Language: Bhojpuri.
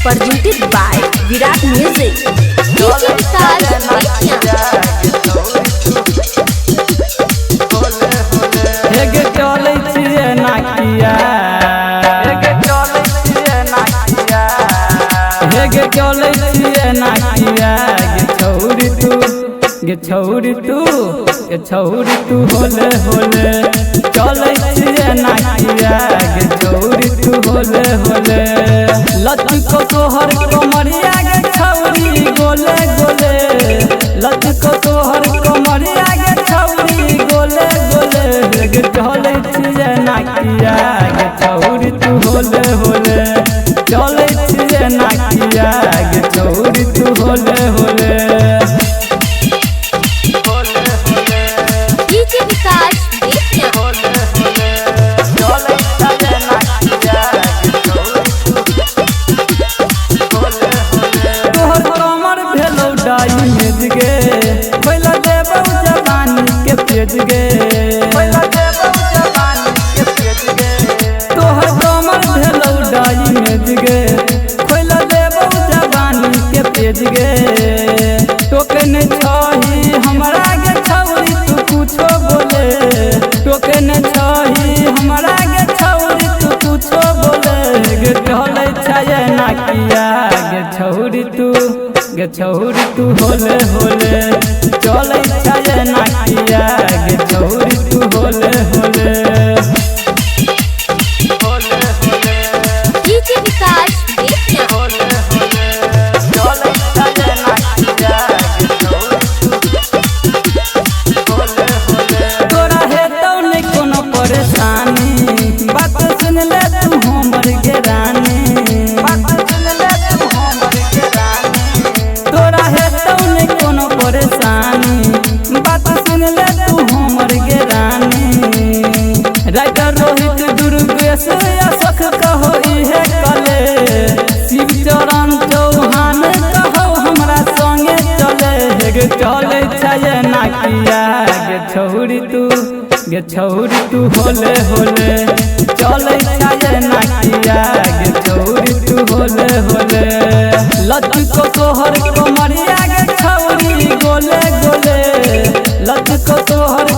presented by Virat Music. DJ Vikas Media. हेगे चले छिए नाकिया हेगे चले छिए नाकिया हेगे चले छिए नाकिया गे छौरी तू होले होले चले छिए नाकिया गे छौरी तू होले होले लचको तोहर कमरिया गे छौरी गोले गोले लचको तोहर कमरिया गे छौरी गोले गोले गे चले छिए नाकिया गे छौरी तू होले होले चले छिए नाकिया गे छौरी तू होले होले DJ Vikas Media. तोहर कमर भेलौ डाई मेज गे पहिला देबौ जवानी के पेज गे पहिला देबौ जवानी के पेज गे तोहर कमर भेलौ डाई मेज गे पहिला देबौ जवानी के पेज गे टोके ने छही हमरा गे छौरी तू कुछो बोले टोके ने छही हमरा गे छौरी तू कुछो बोले गे चले छाये नाकिया गे छौरी तू होले होले चले छाये नाकिया गे छौरी तू होले होले DJ Vikas Media. तोरा हेतौ नहीं कोनो परेशानी बात सुन ले तू हमर गे रानी तोरा हेतौ नहीं कोनो परेशानी बात सुन ले तू हमर गे रानी राइटर रोहित दुर्गेश अशोक कहो इहे कले शिव चरण चौहान कहो हमरा संगे चले गे चले छाये नाकिया गे छौरी तू होले होले चले छाये नाकिया गे छौरी तू होले होले लचको तोहर कमरिया गे छौरी गोले गोले लचको तोहर